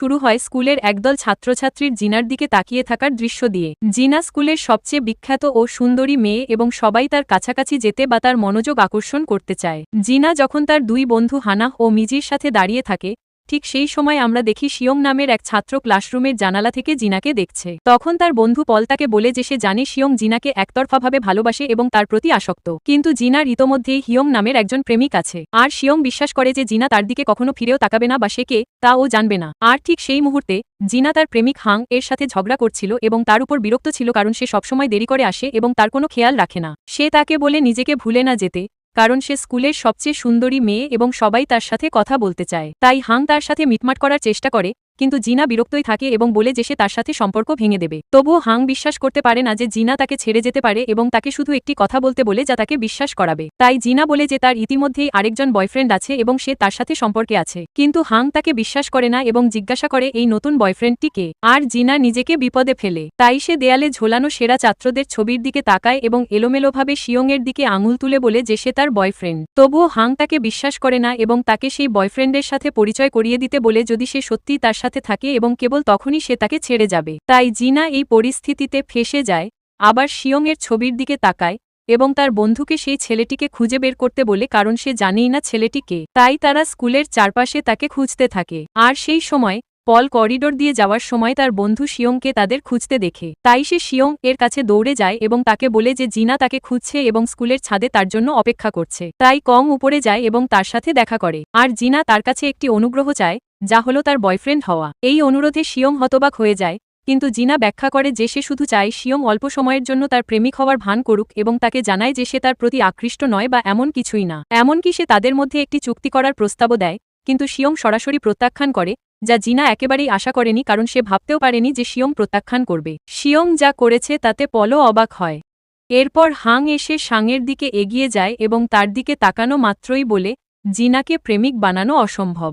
শুরু হয় স্কুলের একদল ছাত্রছাত্রীর জিনার দিকে তাকিয়ে থাকার দৃশ্য দিয়ে। জিনা স্কুলের সবচেয়ে বিখ্যাত ও সুন্দরী মেয়ে এবং সবাই তার কাছাকাছি যেতে বা তার মনোযোগ আকর্ষণ করতে চায়। জিনা যখন তার দুই বন্ধু হানাহ ও মিজির সাথে দাঁড়িয়ে থাকে, ঠিক সেই সময় আমরা দেখি শিয়ং নামের এক ছাত্র ক্লাসরুমের জানালা থেকে জিনাকে দেখছে। তখন তার বন্ধু পল তাকে বলে যে সে জানে শিয়ং জিনাকে একতরফাভাবে ভালোবাসে এবং তার প্রতি আসক্ত, কিন্তু জিনার ইতোমধ্যেই হিয়ং নামের একজন প্রেমিক আছে। আর শিয়ং বিশ্বাস করে যে জিনা তার দিকে কখনো ফিরেও তাকাবে না বা সে কে তা ও জানবে না। আর ঠিক সেই মুহূর্তে জিনা তার প্রেমিক হাং এর সাথে ঝগড়া করছিল এবং তার উপর বিরক্ত ছিল কারণ সে সবসময় দেরি করে আসে এবং তার কোনো খেয়াল রাখে না। সে তাকে বলে নিজেকে ভুলে না যেতে, কারণ সে স্কুলের সবচেয়ে সুন্দরী মেয়ে এবং সবাই তার সাথে কথা বলতে চায়। তাই হাং তার সাথে মিটমাট করার চেষ্টা করে, কিন্তু জিনা বিরক্তই থাকে এবং বলে যে সে তার সাথে সম্পর্ক ভেঙে দেবে। তবুও হাং বিশ্বাস করতে পারে না যে জিনা তাকে ছেড়ে যেতে পারে এবং তাকে শুধু একটি কথা বলতে বলে যা তাকে বিশ্বাস করাবে। তাই জিনা বলে যে তার ইতিমধ্যেই আরেকজন বয়ফ্রেন্ড আছে এবং সে তার সাথে সম্পর্কে আছে, কিন্তু হাং তাকে বিশ্বাস করে না এবং জিজ্ঞাসা করে এই নতুন বয়ফ্রেন্ডটি কে। আর জিনা নিজেকে বিপদে ফেলে, তাই সে দেয়ালে ঝোলানো সেরা ছাত্রদের ছবির দিকে তাকায় এবং এলোমেলোভাবে শিয়ংয়ের দিকে আঙুল তুলে বলে যে সে তার বয়ফ্রেন্ড। তবুও হাং তাকে বিশ্বাস করে না এবং তাকে সেই বয়ফ্রেন্ডের সাথে পরিচয় করিয়ে দিতে বলে যদি সে সত্যিই তার সাথে থাকে এবং কেবল তখনই সে তাকে ছেড়ে যাবে। তাই জিনা এই পরিস্থিতিতে ফেঁসে যায়, আবার শিয়ংয়ের ছবির দিকে তাকায় এবং তার বন্ধুকে সেই ছেলেটিকে খুঁজে বের করতে বলে, কারণ সে জানেই না ছেলেটি কে। তাই তারা স্কুলের চারপাশে তাকে খুঁজতে থাকে। আর সেই সময় পল করিডোর দিয়ে যাওয়ার সময় তার বন্ধু শিয়ংকে তাদের খুঁজতে দেখে, তাই সে শিয়ং এর কাছে দৌড়ে যায় এবং তাকে বলে যে জিনা তাকে খুঁজছে এবং স্কুলের ছাদে তার জন্য অপেক্ষা করছে। তাই কং উপরে যায় এবং তার সাথে দেখা করে, আর জিনা তার কাছে একটি অনুগ্রহ চায়, যা হলো তার বয়ফ্রেন্ড হওয়া। এই অনুরোধে শিয়ং হতবাক হয়ে যায়, কিন্তু জিনা ব্যাখ্যা করে যে সে শুধু চায় শিয়ং অল্প সময়ের জন্য তার প্রেমিক হওয়ার ভান করুক এবং তাকে জানায় যে সে তার প্রতি আকৃষ্ট নয় বা এমন কিছুই না। এমনকি সে তাদের মধ্যে একটি চুক্তি করার প্রস্তাবও দেয়, কিন্তু শিয়ং সরাসরি প্রত্যাখ্যান করে, যা জিনা একেবারেই আশা করেনি কারণ সে ভাবতেও পারেনি যে শিয়ং প্রত্যাখ্যান করবে। শিয়ং যা করেছে তাতে পলও অবাক হয়। এরপর হাং এসে সাংয়ের দিকে এগিয়ে যায় এবং তার দিকে তাকানো মাত্রই বলে জিনাকে প্রেমিক বানানো অসম্ভব।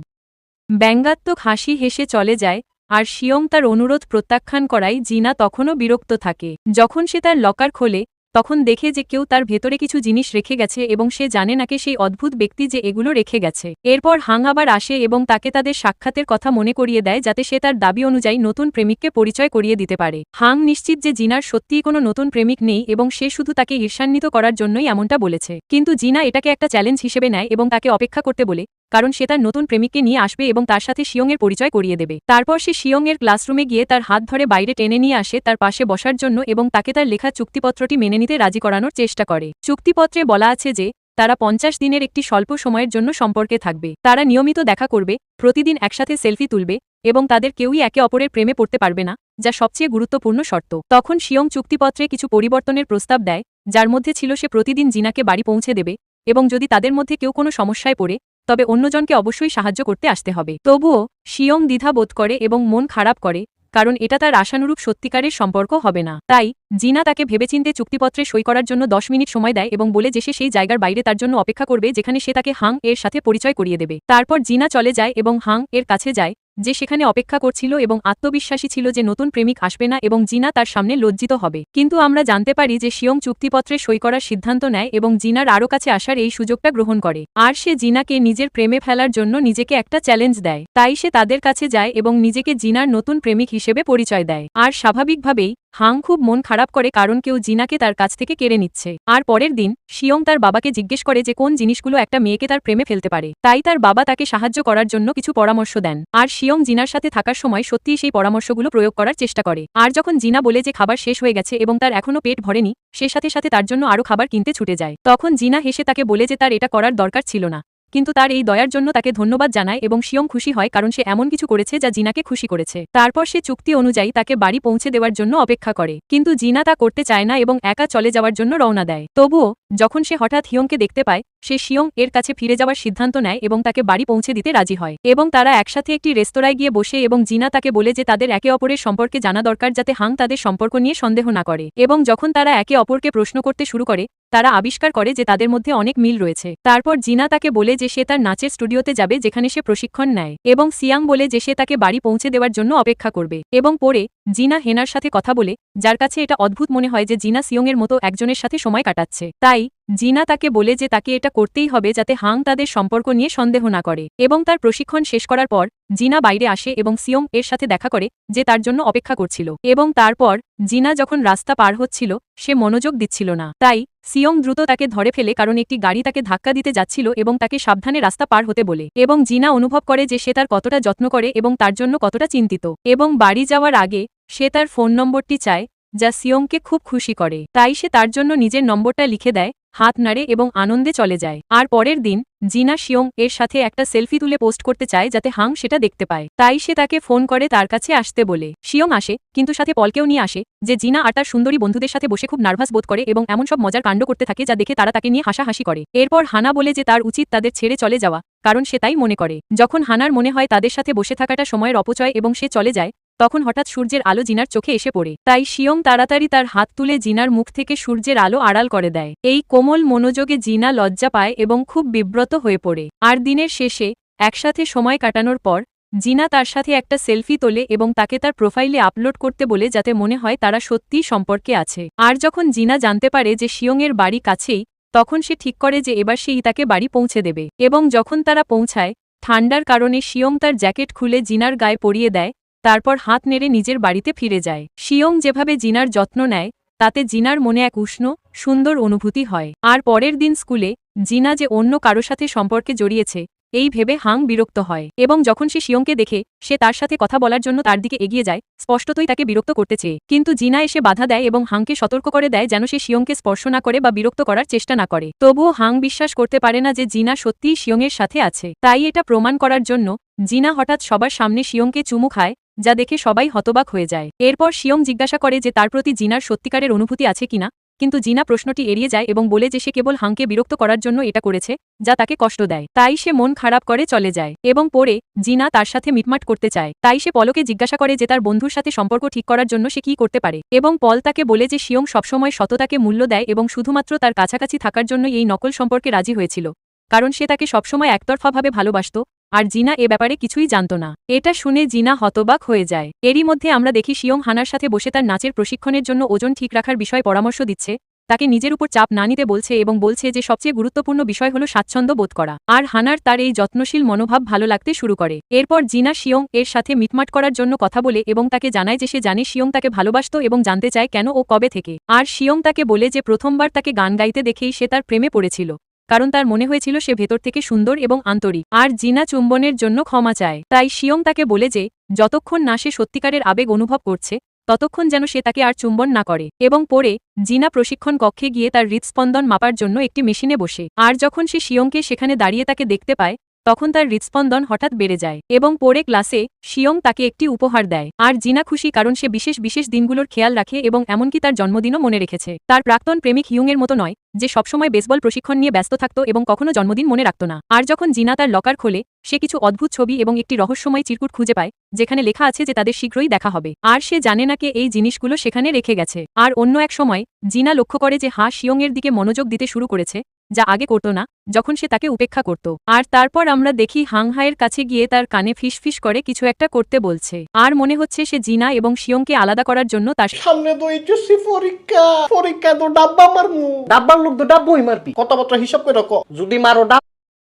ব্যঙ্গাত্মক হাসি হেসে চলে যায়, আর শিয়ং তার অনুরোধ প্রত্যাখ্যান করায় জিনা তখনও বিরক্ত থাকে। যখন সে তার লকার খোলে তখন দেখে যে কেউ তার ভেতরে কিছু জিনিস রেখে গেছে এবং সে জানে নাকি সেই অদ্ভুত ব্যক্তি যে এগুলো রেখে গেছে। এরপর হাং আবার আসে এবং তাকে তাদের সাক্ষাতের কথা মনে করিয়ে দেয় যাতে সে তার দাবি অনুযায়ী নতুন প্রেমিককে পরিচয় করিয়ে দিতে পারে। হাং নিশ্চিত যে জিনার সত্যিই কোনো নতুন প্রেমিক নেই এবং সে শুধু তাকে ঈর্ষান্বিত করার জন্যই এমনটা বলেছে, কিন্তু জিনা এটাকে একটা চ্যালেঞ্জ হিসেবে নেয় এবং তাকে অপেক্ষা করতে বলে, কারণ সে তার নতুন প্রেমিককে নিয়ে আসবে এবং তার সাথে শিয়ংয়ের পরিচয় করিয়ে দেবে। তারপর সে শিয়ংয়ের ক্লাসরুমে গিয়ে তার হাত ধরে বাইরে টেনে নিয়ে আসে তার পাশে বসার জন্য এবং তাকে তার লেখা চুক্তিপত্রটি মেনে নিতে রাজি করানোর চেষ্টা করে। চুক্তিপত্রে বলা আছে যে তারা 50 দিনের একটি স্বল্প সময়ের জন্য সম্পর্কে থাকবে। তারা নিয়মিত দেখা করবে, প্রতিদিন একসাথে সেলফি তুলবে এবং তাদের কেউই একে অপরের প্রেমে পড়তে পারবে না, যা সবচেয়ে গুরুত্বপূর্ণ শর্ত। তখন শিয়ং চুক্তিপত্রে কিছু পরিবর্তনের প্রস্তাব দেয়, যার মধ্যে ছিল সে প্রতিদিন জিনাকে বাড়ি পৌঁছে দেবে এবং যদি তাদের মধ্যে কেউ কোনো সমস্যায় পড়ে তবে অন্যজনকে অবশ্যই সাহায্য করতে আসতে হবে। তবুও শিয়ং দ্বিধা বোধ করে এবং মন খারাপ করে, কারণ এটা তার আশানুরূপ সত্যিকারের সম্পর্ক হবে না। তাই জিনা তাকে ভেবেচিন্তে চুক্তিপত্রে সই করার জন্য 10 মিনিট সময় দেয় এবং বলে যে সে সেই জায়গার বাইরে তার জন্য অপেক্ষা করবে যেখানে সে তাকে হাং এর সাথে পরিচয় করিয়ে দেবে। তারপর জিনা চলে যায় এবং হাং এর কাছে যায়, যে সেখানে অপেক্ষা করছিল এবং আত্মবিশ্বাসী ছিল যে নতুন প্রেমিক আসবে না এবং জিনা তার সামনে লজ্জিত হবে। কিন্তু আমরা জানতে পারি যে শিয়ং চুক্তিপত্রে সই করার সিদ্ধান্ত নেয় এবং জিনার আরও কাছে আসার এই সুযোগটা গ্রহণ করে। আর সে জিনাকে নিজের প্রেমে ফেলার জন্য নিজেকে একটা চ্যালেঞ্জ দেয়। তাই সে তাদের কাছে যায় এবং নিজেকে জিনার নতুন প্রেমিক হিসেবে পরিচয় দেয়। আর স্বাভাবিকভাবেই হাং খুব মন খারাপ করে কারণ কেউ জিনাকে তার কাছ থেকে কেড়ে নিচ্ছে। আর পরের দিন শিয়ং তার বাবাকে জিজ্ঞেস করে যে কোন জিনিসগুলো একটা মেয়েকে তার প্রেমে ফেলতে পারে। তাই তার বাবা তাকে সাহায্য করার জন্য কিছু পরামর্শ দেন, আর শিয়ং জিনার সাথে থাকার সময় সত্যিই সেই পরামর্শগুলো প্রয়োগ করার চেষ্টা করে। আর যখন জিনা বলে যে খাবার শেষ হয়ে গেছে এবং তার এখনও পেট ভরেনি, সে সাথে সাথে তার জন্য আরও খাবার কিনতে ছুটে যায়। তখন জিনা হেসে তাকে বলে যে তার এটা করার দরকার ছিল না, কিন্তু তার এই দয়ার জন্য তাকে ধন্যবাদ জানায় এবং শিয়ং খুশি হয় কারণ সে এমন কিছু করেছে যা জিনাকে খুশি করেছে। তারপর সে চুক্তি অনুযায়ী তাকে বাড়ি পৌঁছে দেওয়ার জন্য অপেক্ষা করে, কিন্তু জিনা তা করতে চায় না এবং একা চলে যাওয়ার জন্য রওনা দেয়। তবুও যখন সে হঠাৎ হিয়ংকে দেখতে পায়, সে শিয়ং এর কাছে ফিরে যাওয়ার সিদ্ধান্ত নেয় এবং তাকে বাড়ি পৌঁছে দিতে রাজি হয় এবং তারা একসাথে একটি রেস্তোরাঁয় গিয়ে বসে এবং জিনা তাকে বলে যে তাদের একে অপরের সম্পর্কে জানা দরকার যাতে হাং তাদের সম্পর্ক নিয়ে সন্দেহ না করে। এবং যখন তারা একে অপরকে প্রশ্ন করতে শুরু করে, তারা আবিষ্কার করে যে তাদের মধ্যে অনেক মিল রয়েছে। তারপর জিনা তাকে বলে যে সে তার নাচের স্টুডিওতে যাবে যেখানে সে প্রশিক্ষণ নেয়, এবং সিয়াং বলে যে সে তাকে বাড়ি পৌঁছে দেওয়ার জন্য অপেক্ষা করবে। এবং পরে জিনা হেনার সাথে কথা বলে, যার কাছে এটা অদ্ভুত মনে হয় যে জিনা সিয়ংয়ের মতো একজনের সাথে সময় কাটাচ্ছে। তাই জিনা তাকে বলে যে তাকে এটা করতেই হবে যাতে হাং তাদের সম্পর্ক নিয়ে সন্দেহ না করে। এবং তার প্রশিক্ষণ শেষ করার পর জিনা বাইরে আসে এবং সিয়ং এর সাথে দেখা করে যে তার জন্য অপেক্ষা করছিল এবং তারপর জিনা যখন রাস্তা পার হচ্ছিল সে মনোযোগ দিচ্ছিল না, তাই সিয়ং দ্রুত তাকে ধরে ফেলে কারণ একটি গাড়ি তাকে ধাক্কা দিতে যাচ্ছিল এবং তাকে সাবধানে রাস্তা পার হতে বলে এবং জিনা অনুভব করে যে সে তার কতটা যত্ন করে এবং তার জন্য কতটা চিন্তিত এবং বাড়ি যাওয়ার আগে সে তার ফোন নম্বরটি চায় যা সিয়ংকে খুব খুশি করে, তাই সে তার জন্য নিজের নম্বরটা লিখে দেয়, হাত নাড়ে এবং আনন্দে চলে যায়। আর পরের দিন জিনা সিয়ং এর সাথে একটা সেলফি তুলে পোস্ট করতে চায় যাতে হাং সেটা দেখতে পায়, তাই সে তাকে ফোন করে তার কাছে আসতে বলে। সিয়ং আসে কিন্তু সাথে পলকেও নিয়ে আসে যে জিনা আর তার সুন্দরী বন্ধুদের সাথে বসে খুব নার্ভাস বোধ করে এবং এমন সব মজার কাণ্ড করতে থাকে যা দেখে তারা তাকে নিয়ে হাসাহাসি করে। এরপর হানা বলে যে তার উচিত তাদের ছেড়ে চলে যাওয়া কারণ সে তাই মনে করে। যখন হানার মনে হয় তাদের সাথে বসে থাকাটা সময়ের অপচয় এবং সে চলে যায়, তখন হঠাৎ সূর্যের আলো জিনার চোখে এসে পড়ে, তাই সিয়ং তাড়াতাড়ি তার হাত তুলে জিনার মুখ থেকে সূর্যের আলো আড়াল করে দেয়। এই কোমল মনোযোগে জিনা লজ্জা পায় এবং খুব বিব্রত হয়ে পড়ে। আর দিনের শেষে একসাথে সময় কাটানোর পর জিনা তার সাথে একটা সেলফি তোলে এবং তাকে তার প্রোফাইলে আপলোড করতে বলে যাতে মনে হয় তারা সত্যিই সম্পর্কে আছে। আর যখন জিনা জানতে পারে যে সিয়ংয়ের বাড়ি কাছেই, তখন সে ঠিক করে যে এবার সেই তাকে বাড়ি পৌঁছে দেবে এবং যখন তারা পৌঁছায় ঠান্ডার কারণে সিয়ং তার জ্যাকেট খুলে জিনার গায়ে পরিয়ে দেয়, তারপর হাত নেড়ে নিজের বাড়িতে ফিরে যায়। সিয়ং যেভাবে জিনার যত্ন নেয় তাতে জিনার মনে এক উষ্ণ সুন্দর অনুভূতি হয়। আর পরের দিন স্কুলে জিনা যে অন্য কারো সাথে সম্পর্কে জড়িয়েছে এই ভেবে হাং বিরক্ত হয় এবং যখন সে সিয়ংকে দেখে সে তার সাথে কথা বলার জন্য তার দিকে এগিয়ে যায়, স্পষ্টতই তাকে বিরক্ত করতে চেয়ে, কিন্তু জিনা এসে বাধা দেয় এবং হাংকে সতর্ক করে দেয় যেন সে সিয়ংকে স্পর্শ না করে বা বিরক্ত করার চেষ্টা না করে। তবুও হাং বিশ্বাস করতে পারে না যে জিনা সত্যিই সিয়ংয়ের সাথে আছে, তাই এটা প্রমাণ করার জন্য জিনা হঠাৎ সবার সামনে সিয়ংকে চুমু খায় যা দেখে সবাই হতবাক হয়ে যায়। এরপর সিয়ং জিজ্ঞাসা করে যে তার প্রতি জিনার সত্যিকারের অনুভূতি আছে কিনা, কিন্তু জিনা প্রশ্নটি এড়িয়ে যায় এবং বলে যে সে কেবল হাংকে বিরক্ত করার জন্য এটা করেছে যা তাকে কষ্ট দেয়, তাই সে মন খারাপ করে চলে যায়। এবং পরে জিনা তার সাথে মিটমাট করতে চায়, তাই সে পলকে জিজ্ঞাসা করে যে তার বন্ধুর সাথে সম্পর্ক ঠিক করার জন্য সে কি করতে পারে এবং পল তাকে বলে যে সিয়ং সবসময় সততাকে মূল্য দেয় এবং শুধুমাত্র তার কাছাকাছি থাকার জন্য এই নকল সম্পর্কে রাজি হয়েছিল কারণ সে তাকে সবসময় একতরফাভাবে ভালোবাসত আর জিনা এ ব্যাপারে কিছুই জানত না। এটা শুনে জিনা হতবাক হয়ে যায়। এরই মধ্যে আমরা দেখি সিয়ং হানার সাথে বসে তার নাচের প্রশিক্ষণের জন্য ওজন ঠিক রাখার বিষয়ে পরামর্শ দিচ্ছে, তাকে নিজের উপর চাপ না নিতে বলছে এবং বলছে যে সবচেয়ে গুরুত্বপূর্ণ বিষয় হলো স্বাচ্ছন্দ্য বোধ করা। আর হানার তার এই যত্নশীল মনোভাব ভালো লাগতে শুরু করে। এরপর জিনা সিয়ং এর সাথে মিটমাট করার জন্য কথা বলে এবং তাকে জানায় যে সে জানে সিয়ং তাকে ভালোবাসত এবং জানতে চায় কেন ও কবে থেকে। আর সিয়ং তাকে বলে যে প্রথমবার তাকে গান গাইতে দেখেই সে তার প্রেমে পড়েছিল কারণ তার মনে হয়েছিল সে ভেতর থেকে সুন্দর এবং আন্তরিক। আর জিনা চুম্বনের জন্য ক্ষমা চায়, তাই সিয়ং তাকে বলে যে যতক্ষণ না সে সত্যিকারের আবেগ অনুভব করছে ততক্ষণ যেন সে তাকে আর চুম্বন না করে। এবং পরে জিনা প্রশিক্ষণ কক্ষে গিয়ে তার হৃদস্পন্দন মাপার জন্য একটি মেশিনে বসে, আর যখন সে সিয়ংকে সেখানে দাঁড়িয়ে তাকে দেখতে পায় তখন তার হৃদস্পন্দন হঠাৎ বেড়ে যায়। এবং পরে ক্লাসে সিয়ং তাকে একটি উপহার দেয়, আর জিনা খুশি কারণ সে বিশেষ বিশেষ দিনগুলোর খেয়াল রাখে এবং এমনকি তার জন্মদিনও মনে রেখেছে। তার প্রাক্তন প্রেমিক হিউংয়ের মতো নয় যে সবসময় বেসবল প্রশিক্ষণ নিয়ে ব্যস্ত থাকত এবং কখনো জন্মদিন মনে রাখত না। আর যখন জিনা তার লকার খোলে সে কিছু অদ্ভুত ছবি এবং একটি রহস্যময় চিরকুট খুঁজে পায় যেখানে লেখা আছে যে তাদের শীঘ্রই দেখা হবে, আর সে জানে না কে এই জিনিসগুলো সেখানে রেখে গেছে। আর অন্য এক সময় জিনা লক্ষ্য করে যে সিয়ং এর দিকে মনোযোগ দিতে শুরু করেছে যা আগে করত না যখন সে তাকে উপেক্ষা করত। আর তারপর আমরা দেখি হাংহায়ের কাছে গিয়ে তার কানে ফিসফিস করে কিছু একটা করতে বলছে, আর মনে হচ্ছে সে জিনা এবং সিয়ংকে আলাদা করার জন্য তার সামনে তো এইচএসসি পরীক্ষা, পরীক্ষা তো ডাব্বা মারমু, ডাব্বার লোক তো ডাব্বই মারবি, কথাবার্তা হিসাব করে রাখো, যদি মারো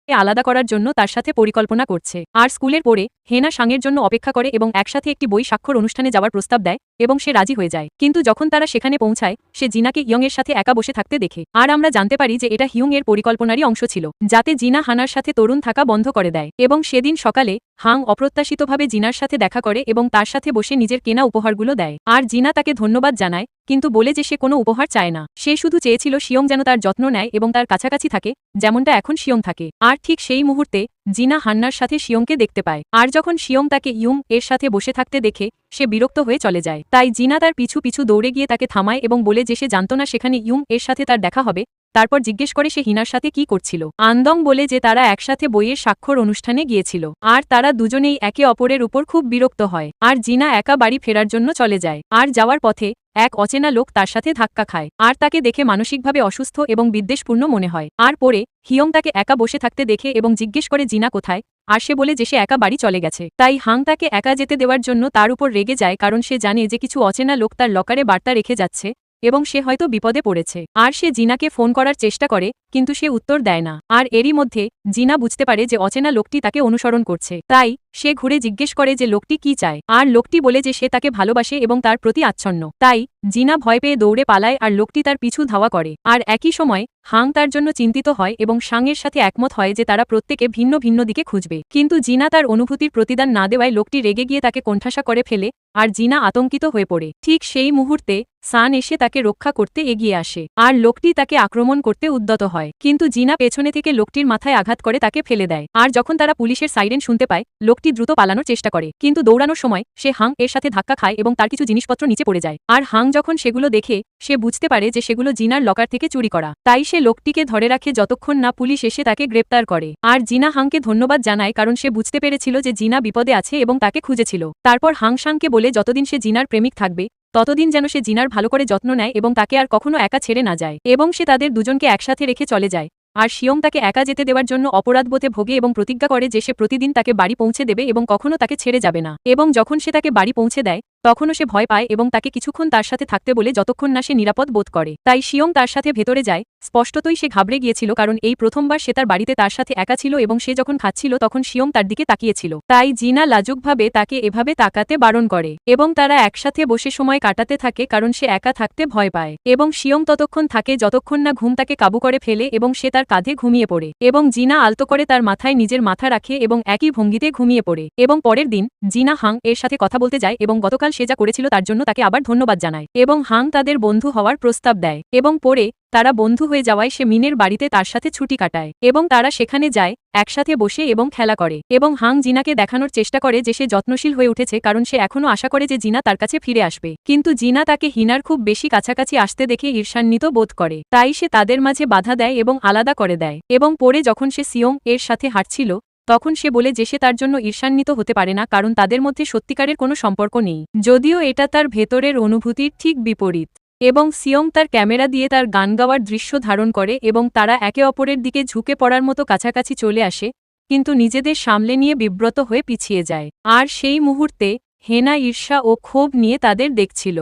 আলাদা করার জন্য তার সাথে পরিকল্পনা করছে। আর স্কুলের পরে হেনা সাংয়ের জন্য অপেক্ষা করে এবং একসাথে একটি বই স্বাক্ষর অনুষ্ঠানে যাওয়ার প্রস্তাব দেয় এবং সে রাজি হয়ে যায়। কিন্তু যখন তারা সেখানে পৌঁছায় সে জিনাকে ইয়ং এর সাথে একা বসে থাকতে দেখে, আর আমরা জানতে পারি যে এটা হিউং এর পরিকল্পনারই অংশ ছিল যাতে জিনা হানার সাথে তরুণ থাকা বন্ধ করে দেয়। এবং সেদিন সকালে হাং অপ্রত্যাশিতভাবে জিনার সাথে দেখা করে এবং তার সাথে বসে নিজের কেনা উপহারগুলো দেয়। আর জিনা তাকে ধন্যবাদ জানায় কিন্তু বলে যে সে কোনো উপহার চায় না, সে শুধু চেয়েছিল সিয়ং যেন তার যত্ন নেয় এবং তার কাছাকাছি থাকে যেমনটা এখন সিয়ং থাকে। আর ঠিক সেই মুহূর্তে জিনা হান্নার সাথে সিয়ংকে দেখতে পায়, আর যখন সিয়ং তাকে ইয়ং এর সাথে বসে থাকতে দেখে সে বিরক্ত হয়ে চলে যায়। তাই জিনা তার পিছু পিছু দৌড়ে গিয়ে তাকে থামায় এবং বলে যে সে জানত না সেখানে ইয়ং এর সাথে তার দেখা হবে। তারপর জিজ্ঞেস করে সে হিনার সাথে কি করছিল। আন্দং বলে যে তারা একসাথে বইয়ের স্বাক্ষর অনুষ্ঠানে গিয়েছিল, আর তারা দুজনেই একে অপরের উপর খুব বিরক্ত হয়। আর জিনা একা বাড়ি ফেরার জন্য চলে যায়, আর যাওয়ার পথে এক অচেনা লোক তার সাথে ধাক্কা খায়, আর তাকে দেখে মানসিকভাবে অসুস্থ এবং বিদ্বেষপূর্ণ মনে হয়। আর পরে হিয়ং তাকে একা বসে থাকতে দেখে এবং জিজ্ঞেস করে জিনা কোথায়, আর সে বলে যে সে একা বাড়ি চলে গেছে। তাই হাং তাকে একা যেতে দেওয়ার জন্য তার উপর রেগে যায় কারণ সে জানে যে কিছু অচেনা লোক তার লকারে বার্তা রেখে যাচ্ছে এবং সে হয়তো বিপদে পড়েছে। আর সে জিনাকে ফোন করার চেষ্টা করে, কিন্তু সে উত্তর দেয় না। আর এরই মধ্যে জিনা বুঝতে পারে যে অচেনা লোকটি তাকে অনুসরণ করছে। তাই সে ঘুরে জিজ্ঞেস করে যে লোকটি কি চায়। আর লোকটি বলে যে সে তাকে ভালোবাসে এবং তার প্রতি আচ্ছন্ন। তাই জিনা ভয় পেয়ে দৌড়ে পালায় আর লোকটি তার পিছু ধাওয়া করে। আর একই সময় হাং তার জন্য চিন্তিত হয় এবং সাংয়ের সাথে একমত হয় যে তারা প্রত্যেকে ভিন্ন ভিন্ন দিকে খুঁজবে। কিন্তু জিনা তার অনুভূতির প্রতিদান না দেওয়ায় লোকটি রেগে গিয়ে তাকে কোণঠাসা করে ফেলে আর জিনা আতঙ্কিত হয়ে পড়ে। ঠিক সেই মুহূর্তে সান এসে তাকে রক্ষা করতে এগিয়ে আসে আর লোকটি তাকে আক্রমণ করতে উদ্যত হয়। কিন্তু জিনা পেছনে থেকে লোকটির মাথায় আঘাত করে তাকে ফেলে দেয়। আর যখন তারা পুলিশের সাইরেন শুনতে পায়, লোকটি দ্রুত পালানোর চেষ্টা করে, কিন্তু দৌড়ানোর সময় সে হাং এর সাথে ধাক্কা খায় এবং তার কিছু জিনিসপত্র নিচে পড়ে যায়। আর হাং যখন সেগুলো দেখে সে বুঝতে পারে যে সেগুলো জিনার লকার থেকে চুরি করা। তাই সে লোকটিকে ধরে রাখে যতক্ষণ না পুলিশ এসে তাকে গ্রেপ্তার করে। আর জিনা হাংকে ধন্যবাদ জানায় কারণ সে বুঝতে পেরেছিল যে জিনা বিপদে আছে এবং তাকে খুঁজেছিল। তারপর হাং শাংকে বলে যতদিন সে জিনার প্রেমিক থাকবে ততদিন যেন সে জিনার ভালো করে যত্ন নেয় এবং তাকে আর কখনো একা ছেড়ে না যায়। এবং সে তাদের দুজনকে একসাথে রেখে চলে যায়। আর শিয়ং তাকে একা যেতে দেওয়ার জন্য অপরাধবোধে ভোগে এবং প্রতিজ্ঞা করে যে সে প্রতিদিন তাকে বাড়ি পৌঁছে দেবে এবং কখনো তাকে ছেড়ে যাবে না। এবং যখন সে তাকে বাড়ি পৌঁছে দেয় তখনও সে ভয় পায় এবং তাকে কিছুক্ষণ তার সাথে থাকতে বলে যতক্ষণ না সে নিরাপদ বোধ করে। তাই শিয়ং তার সাথে ভেতরে যায়। স্পষ্টতই সে ঘাবড়ে গিয়েছিল কারণ এই প্রথমবার সে তার বাড়িতে তার সাথে একা ছিল এবং সে যখন খাচ্ছিল তখন শিয়ং তার দিকে তাকিয়েছিল। তাই জিনা লাজুকভাবে তাকে এভাবে তাকাতে বারণ করে এবং তারা একসাথে বসে সময় কাটাতে থাকে কারণ সে একা থাকতে ভয় পায়। এবং শিয়ং ততক্ষণ থাকে যতক্ষণ না ঘুম তাকে কাবু করে ফেলে এবং সে তার কাঁধে ঘুমিয়ে পড়ে। এবং জিনা আলতো করে তার মাথায় নিজের মাথা রাখে এবং একই ভঙ্গিতে ঘুমিয়ে পড়ে। এবং পরের দিন জিনা হাং এর সাথে কথা বলতে যায় এবং গতকাল সে যা করেছিল তার জন্য তাকে আবার ধন্যবাদ জানায়। এবং হাং তাদের বন্ধু হওয়ার প্রস্তাব দেয় এবং পরে তারা বন্ধু হয়ে যাওয়ায় সে মিনের বাড়িতে তার সাথে ছুটি কাটায় এবং তারা সেখানে যায় একসাথে বসে এবং খেলা করে। এবং হাং জিনাকে দেখানোর চেষ্টা করে যে সে যত্নশীল হয়ে উঠেছে কারণ সে এখনও আশা করে যে জিনা তার কাছে ফিরে আসবে। কিন্তু জিনা তাকে হিনার খুব বেশি কাছাকাছি আসতে দেখে ঈর্ষান্বিত বোধ করে। তাই সে তাদের মাঝে বাধা দেয় এবং আলাদা করে দেয়। এবং পরে যখন সে সিয়ং এর সাথে হাঁটছিল তখন সে বলে যে সে তার জন্য ঈর্ষান্বিত হতে পারে না কারণ তাদের মধ্যে সত্যিকারের কোনো সম্পর্ক নেই, যদিও এটা তার ভেতরের অনুভূতির ঠিক বিপরীত। এবং সিয়ং তার ক্যামেরা দিয়ে তার গান গাওয়ার দৃশ্য ধারণ করে এবং তারা একে অপরের দিকে ঝুঁকে পড়ার মতো কাছাকাছি চলে আসে, কিন্তু নিজেদের সামলে নিয়ে বিব্রত হয়ে পিছিয়ে যায়। আর সেই মুহূর্তে হেনা ঈর্ষা ও ক্ষোভ নিয়ে তাদের দেখছিল।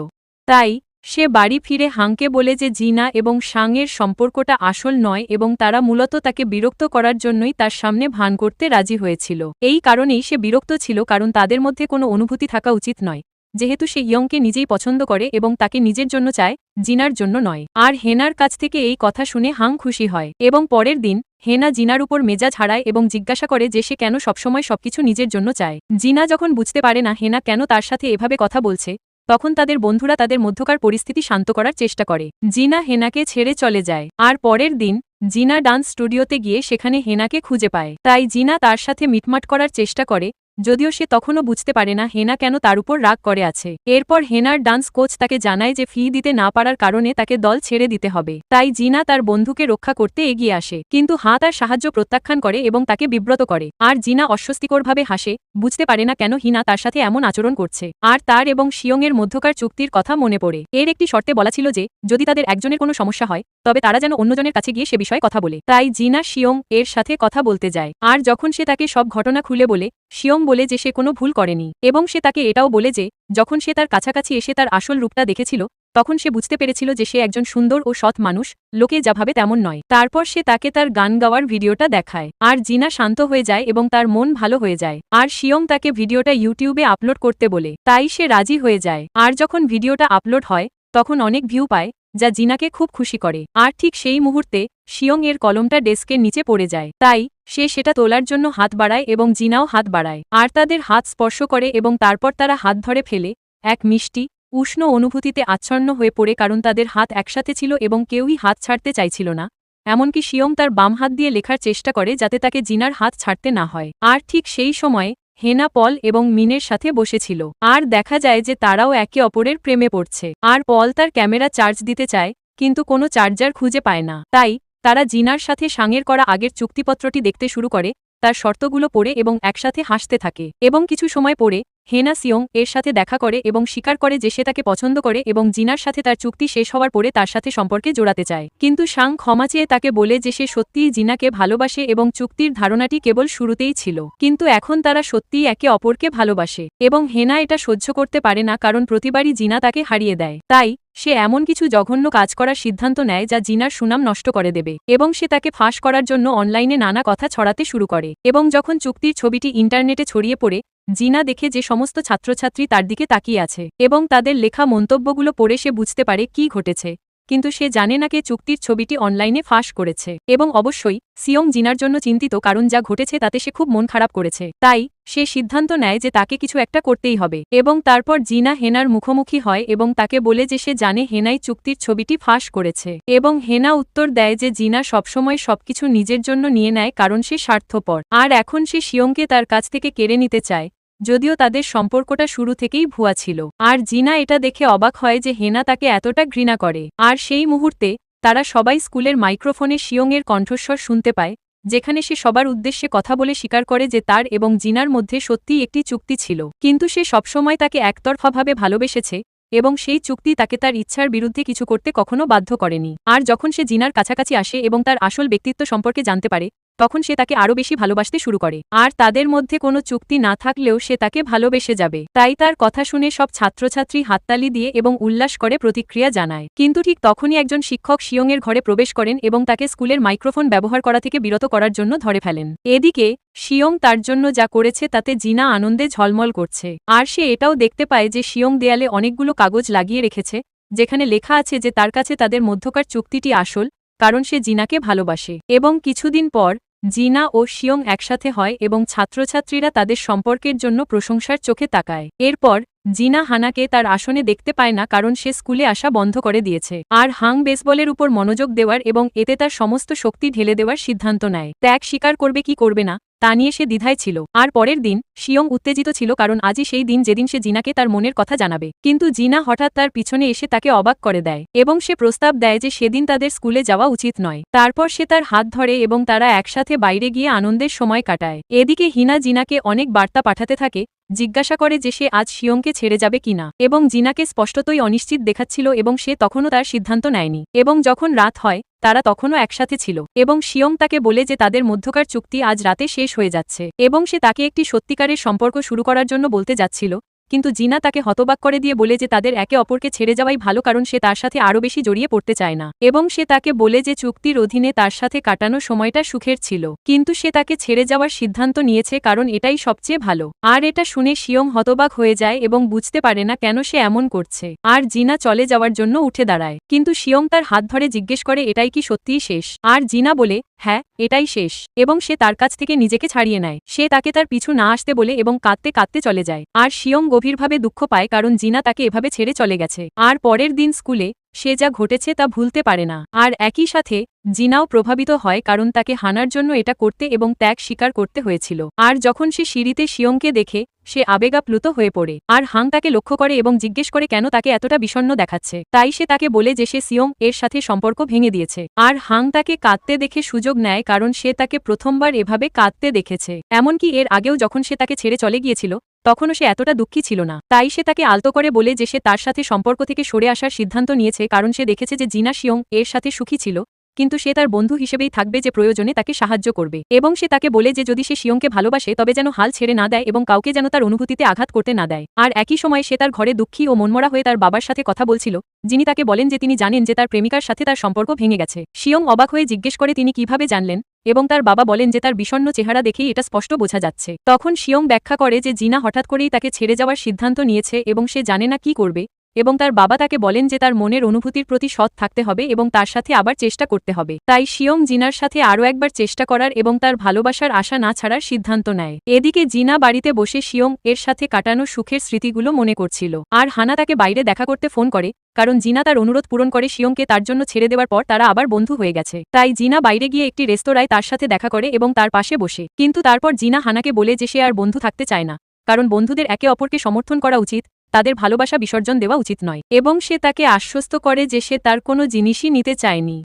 তাই সে বাড়ি ফিরে হাংকে বলে যে জিনা এবং শাংয়ের সম্পর্কটা আসল নয় এবং তারা মূলত তাকে বিরক্ত করার জন্যই তার সামনে ভান করতে রাজি হয়েছিল। এই কারণেই সে বিরক্ত ছিল কারণ তাদের মধ্যে কোনো অনুভূতি থাকা উচিত নয়, যেহেতু সে ইয়ংকে নিজেই পছন্দ করে এবং তাকে নিজের জন্য চায়, জিনার জন্য নয়। আর হেনার কাছ থেকে এই কথা শুনে হাং খুশি হয়। এবং পরের দিন হেনা জিনার উপর মেজাজ হারায় এবং জিজ্ঞাসা করে যে সে কেন সবসময় সবকিছু নিজের জন্য চায়। জিনা যখন বুঝতে পারে না হেনা কেন তার সাথে এভাবে কথা বলছে তখন তাদের বন্ধুরা তাদের মধ্যকার পরিস্থিতি শান্ত করার চেষ্টা করে। জিনা হেনাকে ছেড়ে চলে যায়। আর পরের দিন জিনা ডান্স স্টুডিওতে গিয়ে সেখানে হেনাকে খুঁজে পায়। তাই জিনা তার সাথে মিটমাট করার চেষ্টা করে, যদিও সে তখনও বুঝতে পারে না হেনা কেন তার উপর রাগ করে আছে। এরপর হেনার ডান্স কোচ তাকে জানায় যে ফি দিতে না পারার কারণে তাকে দল ছেড়ে দিতে হবে। তাই জিনা তার বন্ধুকে রক্ষা করতে এগিয়ে আসে, কিন্তু হা তার সাহায্য প্রত্যাখ্যান করে এবং তাকে বিব্রত করে। আর জিনা অস্বস্তিকরভাবে হাসে, বুঝতে পারে না কেন হিনা তার সাথে এমন আচরণ করছে। আর তার এবং শিয়ংয়ের মধ্যকার চুক্তির কথা মনে পড়ে। এর একটি শর্তে বলা ছিল যে যদি তাদের একজনের কোনো সমস্যা হয় তবে তারা যেন অন্যজনের কাছে গিয়ে সে বিষয়ে কথা বলে। তাই জিনা শিয়ং এর সাথে কথা বলতে যায়। আর যখন সে তাকে সব ঘটনা খুলে বলে, শিয়ং বলে যে সে কোনো ভুল করেনি এবং সে তাকে এটাও বলে যে যখন সে তার কাছাকাছি এসে তার আসল রূপটা দেখেছিল তখন সে বুঝতে পেরেছিল যে সে একজন সুন্দর ও সৎ মানুষ, লোকে যা ভাবে তেমন নয়। তারপর সে তাকে তার গান গাওয়ার ভিডিওটা দেখায়। আর জিনা শান্ত হয়ে যায় এবং তার মন ভালো হয়ে যায়। আর শিয়ং তাকে ভিডিওটা ইউটিউবে আপলোড করতে বলে, তাই সে রাজি হয়ে যায়। আর যখন ভিডিওটা আপলোড হয় তখন অনেক ভিউ পায়, যা জিনাকে খুব খুশি করে। আর ঠিক সেই মুহূর্তে শিয়ং এর কলমটা ডেস্কের নিচে পড়ে যায়। তাই সে সেটা তোলার জন্য হাত বাড়ায় এবং জিনাও হাত বাড়ায়। আর তাদের হাত স্পর্শ করে এবং তারপর তারা হাত ধরে ফেলে এক মিষ্টি উষ্ণ অনুভূতিতে আচ্ছন্ন হয়ে পড়ে কারণ তাদের হাত একসাথে ছিল এবং কেউই হাত ছাড়তে চাইছিল না। এমনকি শিয়ং তার বাম হাত দিয়ে লেখার চেষ্টা করে যাতে তাকে জিনার হাত ছাড়তে না হয়। আর ঠিক সেই সময়ে হেনা পল এবং মিনের সাথে বসেছিল। আর দেখা যায় যে তারাও একে অপরের প্রেমে পড়ছে। আর পল তার ক্যামেরা চার্জ দিতে চায়, কিন্তু কোনো চার্জার খুঁজে পায় না। তাই তারা জিনার সাথে শাংয়ের করা আগের চুক্তিপত্রটি দেখতে শুরু করে, তার শর্তগুলো পড়ে এবং একসাথে হাসতে থাকে। এবং কিছু সময় পরে হেনা সিয়ং এর সাথে দেখা করে এবং স্বীকার করে যে সে তাকে পছন্দ করে এবং জিনার সাথে তার চুক্তি শেষ হওয়ার পরে তার সাথে সম্পর্কে জোড়াতে চায়। কিন্তু সাং ক্ষমা চেয়ে তাকে বলে যে সে সত্যিই জিনাকে ভালোবাসে এবং চুক্তির ধারণাটি কেবল শুরুতেই ছিল, কিন্তু এখন তারা সত্যিই একে অপরকে ভালোবাসে এবং হেনা এটা সহ্য করতে পারে না কারণ প্রতিবারই জিনা তাকে হারিয়ে দেয়। তাই সে এমন কিছু জঘন্য কাজ করার সিদ্ধান্ত নেয় যা জিনার সুনাম নষ্ট করে দেবে এবং সে তাকে ফাঁস করার জন্য অনলাইনে নানা কথা ছড়াতে শুরু করে। এবং যখন চুক্তির ছবিটি ইন্টারনেটে ছড়িয়ে পড়ে, জিনা দেখে যে সমস্ত ছাত্রছাত্রী তার দিকে তাকিয়ে আছে এবং তাদের লেখা মন্তব্যগুলো পড়ে সে বুঝতে পারে কি ঘটেছে, কিন্তু সে জানে না কে চুক্তির ছবিটি অনলাইনে ফাঁস করেছে। এবং অবশ্যই সিয়ং জিনার জন্য চিন্তিত কারণ যা ঘটেছে তাতে সে খুব মন খারাপ করেছে। তাই সে সিদ্ধান্ত নেয় যে তাকে কিছু একটা করতেই হবে এবং তারপর জিনা হেনার মুখোমুখি হয় এবং তাকে বলে যে সে জানে হেনাই চুক্তির ছবিটি ফাঁস করেছে এবং হেনা উত্তর দেয় যে জিনা সবসময় সবকিছু নিজের জন্য নিয়ে নেয় কারণ সে স্বার্থপর আর এখন সে সিয়ংকে তার কাছ থেকে কেড়ে নিতে চায়, যদিও তাদের সম্পর্কটা শুরু থেকেই ভুয়া ছিল। আর জিনা এটা দেখে অবাক হয় যে হেনা তাকে এতটা ঘৃণা করে। আর সেই মুহূর্তে তারা সবাই স্কুলের মাইক্রোফোনে সিয়ংয়ের কণ্ঠস্বর শুনতে পায়, যেখানে সে সবার উদ্দেশ্যে কথা বলে স্বীকার করে যে তার এবং জিনার মধ্যে সত্যিই একটি চুক্তি ছিল, কিন্তু সে সবসময় তাকে একতরফাভাবে ভালোবেসেছে এবং সেই চুক্তি তাকে তার ইচ্ছার বিরুদ্ধে কিছু করতে কখনো বাধ্য করেনি। আর যখন সে জিনার কাছাকাছি আসে এবং তার আসল ব্যক্তিত্ব সম্পর্কে জানতে পারে, তখন সে তাকে আরও বেশি ভালোবাসতে শুরু করে। আর তাদের মধ্যে কোনো চুক্তি না থাকলেও সে তাকে ভালোবেসে যাবে। তাই তার কথা শুনে সব ছাত্রছাত্রী হাততালি দিয়ে এবং উল্লাস করে প্রতিক্রিয়া জানায়। কিন্তু ঠিক তখনই একজন শিক্ষক সিয়ংয়ের ঘরে প্রবেশ করেন এবং তাকে স্কুলের মাইক্রোফোন ব্যবহার করা থেকে বিরত করার জন্য ধরে ফেলেন। এদিকে সিয়ং তার জন্য যা করেছে তাতে জিনা আনন্দে ঝলমল করছে। আর সে এটাও দেখতে পায় যে সিয়ং দেয়ালে অনেকগুলো কাগজ লাগিয়ে রেখেছে, যেখানে লেখা আছে যে তার কাছে তাদের মধ্যকার চুক্তিটি আসল, কারণ সে জিনাকে ভালোবাসে। এবং কিছুদিন পর জিনা ও সিয়ং একসাথে হয় এবং ছাত্রছাত্রীরা তাদের সম্পর্কের জন্য প্রশংসার চোখে তাকায়। এরপর জিনা হানাকে তার আসনে দেখতে পায় না কারণ সে স্কুলে আসা বন্ধ করে দিয়েছে। আর হাং বেসবলের উপর মনোযোগ দেওয়ার এবং এতে তার সমস্ত শক্তি ঢেলে দেওয়ার সিদ্ধান্ত নেয়। ত্যাগ স্বীকার করবে কি করবে না তা নিয়ে সে দ্বিধায় ছিল। আর পরের দিন সিয়ং উত্তেজিত ছিল কারণ আজই সেই দিন যেদিন সে জিনাকে তার মনের কথা জানাবে। কিন্তু জিনা হঠাৎ তার পিছনে এসে তাকে অবাক করে দেয় এবং সে প্রস্তাব দেয় যে সেদিন তাদের স্কুলে যাওয়া উচিত নয়। তারপর সে তার হাত ধরে এবং তারা একসাথে বাইরে গিয়ে আনন্দের সময় কাটায়। এদিকে হিনা জিনাকে অনেক বার্তা পাঠাতে থাকে, জিজ্ঞাসা করে যে সে আজ সিয়ংকে ছেড়ে যাবে কিনা এবং জিনাকে স্পষ্টতই অনিশ্চিত দেখাচ্ছিল এবং সে তখনও তার সিদ্ধান্ত নেয়নি। এবং যখন রাত হয় তারা তখনও একসাথে ছিল এবং সিয়ং তাকে বলে যে তাদের মধ্যকার চুক্তি আজ রাতে শেষ হয়ে যাচ্ছে এবং সে তাকে একটি সত্যিকারের সম্পর্ক শুরু করার জন্য বলতে যাচ্ছিল, কিন্তু জিনা তাকে হতবাক করে দিয়ে বলে যে তাদের একে অপরকে ছেড়ে যাওয়াই ভালো কারণ সে তার সাথে আরও বেশি জড়িয়ে পড়তে চায় না। এবং সে তাকে বলে যে চুক্তির অধীনে তার সাথে কাটানো সময়টা সুখের ছিল, কিন্তু সে তাকে ছেড়ে যাওয়ার সিদ্ধান্ত নিয়েছে কারণ এটাই সবচেয়ে ভালো। আর এটা শুনে সিয়ং হতবাক হয়ে যায় এবং বুঝতে পারে না কেন সে এমন করছে। আর জিনা চলে যাওয়ার জন্য উঠে দাঁড়ায়, কিন্তু সিয়ং তার হাত ধরে জিজ্ঞেস করে এটাই কি সত্যিই শেষ। আর জিনা বলে হ্যাঁ এটাই শেষ এবং সে তার কাছ থেকে নিজেকে ছাড়িয়ে নেয়। সে তাকে তার পিছু না আসতে বলে এবং কাঁদতে কাঁদতে চলে যায়। আর সিয়ং গভীরভাবে দুঃখ পায় কারণ জিনা তাকে এভাবে ছেড়ে চলে গেছে। আর পরের দিন স্কুলে সে যা ঘটেছে তা ভুলতে পারে না। আর একই সাথে জিনাও প্রভাবিত হয় কারণ তাকে হানার জন্য এটা করতে এবং ত্যাগ স্বীকার করতে হয়েছিল। আর যখন সে সিঁড়িতে সিয়ংকে দেখে সে আবেগাপ্লুত হয়ে পড়ে। আর হাং তাকে লক্ষ্য করে এবং জিজ্ঞেস করে কেন তাকে এতটা বিষণ্ণ দেখাচ্ছে। তাই সে তাকে বলে যে সে সিয়ং এর সাথে সম্পর্ক ভেঙে দিয়েছে। আর হাং তাকে কাঁদতে দেখে সুযোগ নেয় কারণ সে তাকে প্রথমবার এভাবে কাঁদতে দেখেছে। এমনকি এর আগেও যখন সে তাকে ছেড়ে চলে গিয়েছিল তখনও সে এতটা দুঃখী ছিল না। তাই সে তাকে আলতো করে বলে যে সে তার সাথে সম্পর্ক থেকে সরে আসার সিদ্ধান্ত নিয়েছে কারণ সে দেখেছে যে জিনা সিয়ং এর সাথে সুখী ছিল, কিন্তু সে তার বন্ধু হিসেবেই থাকবে যে প্রয়োজনে তাকে সাহায্য করবে। এবং সে তাকে বলে যে যদি সে সিয়ংকে ভালোবাসে তবে যেন হাল ছেড়ে না দেয় এবং কাউকে যেন তার অনুভূতিতে আঘাত করতে না দেয়। আর একই সময় সে তার ঘরে দুঃখী ও মনমরা হয়ে তার বাবার সাথে কথা বলছিল, যিনি তাকে বলেন যে তিনি জানেন যে তার প্রেমিকার সাথে তার সম্পর্ক ভেঙে গেছে। সিয়ং অবাক হয়ে জিজ্ঞেস করে তিনি কিভাবে জানলেন এবং তার বাবা বলেন যে তার বিষণ্ণ চেহারা দেখেই এটা স্পষ্ট বোঝা যাচ্ছে। তখন সিয়ং ব্যাখ্যা করে যে জিনা হঠাৎ করেই তাকে ছেড়ে যাওয়ার সিদ্ধান্ত নিয়েছে এবং সে জানে না কি করবে এবং তার বাবা তাকে বলেন যে তার মনের অনুভূতির প্রতি সৎ থাকতে হবে এবং তার সাথে আবার চেষ্টা করতে হবে। তাই সিয়ং জিনার সাথে আরও একবার চেষ্টা করার এবং তার ভালোবাসার আশা না ছাড়ার সিদ্ধান্ত নেয়। এদিকে জিনা বাড়িতে বসে সিয়ং এর সাথে কাটানো সুখের স্মৃতিগুলো মনে করছিল। আর হানা তাকে বাইরে দেখা করতে ফোন করে কারণ জিনা তার অনুরোধ পূরণ করে সিয়ংকে তার জন্য ছেড়ে দেওয়ার পর তারা আবার বন্ধু হয়ে গেছে। তাই জিনা বাইরে গিয়ে একটি রেস্তোরাঁয় তার সাথে দেখা করে এবং তার পাশে বসে। কিন্তু তারপর জিনা হানাকে বলে যে সে আর বন্ধু থাকতে চায় না, কারণ বন্ধুদের একে অপরকে সমর্থন করা উচিত, তাদের ভালোবাসা বিসর্জন দেওয়া উচিত নয়। এবং সে তাকে আশ্বস্ত করে যে সে তার কোনো জিনিসই নিতে চায়নি,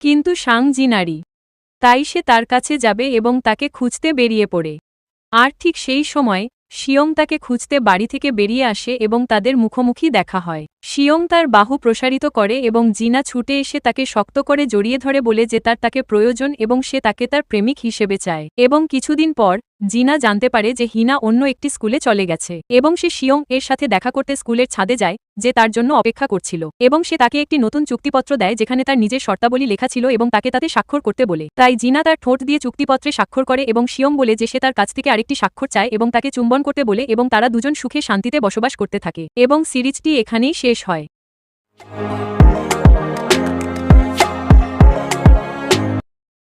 কিন্তু সাং জিনারি। তাই সে তার কাছে যাবে এবং তাকে খুঁজতে বেরিয়ে পড়ে। আর ঠিক সেই সময় শিয়ং তাকে খুঁজতে বাড়ি থেকে বেরিয়ে আসে এবং তাদের মুখোমুখি দেখা হয়। শিয়ং তার বাহু প্রসারিত করে এবং জিনা ছুটে এসে তাকে শক্ত করে জড়িয়ে ধরে বলে যে তাকে প্রয়োজন এবং সে তাকে তার প্রেমিক হিসেবে চায়। এবং কিছুদিন পর জিনা জানতে পারে যে হিনা অন্য একটি স্কুলে চলে গেছে এবং সে শিয়ং এর সাথে দেখা করতে স্কুলের ছাদে যায় যে তার জন্য অপেক্ষা করছিল এবং সে তাকে একটি নতুন চুক্তিপত্র দেয় যেখানে তার নিজের শর্তাবলী লেখা ছিল এবং তাকে তাতে স্বাক্ষর করতে বলে। তাই জিনা তার ঠোঁট দিয়ে চুক্তিপত্রে স্বাক্ষর করে এবং শিয়ং বলে যে সে তার কাছ থেকে আরেকটি স্বাক্ষর চায় এবং তাকে চুম্বন করতে বলে এবং তারা দুজন সুখে শান্তিতে বসবাস করতে থাকে এবং সিরিজটি এখানেই শেষ হয়।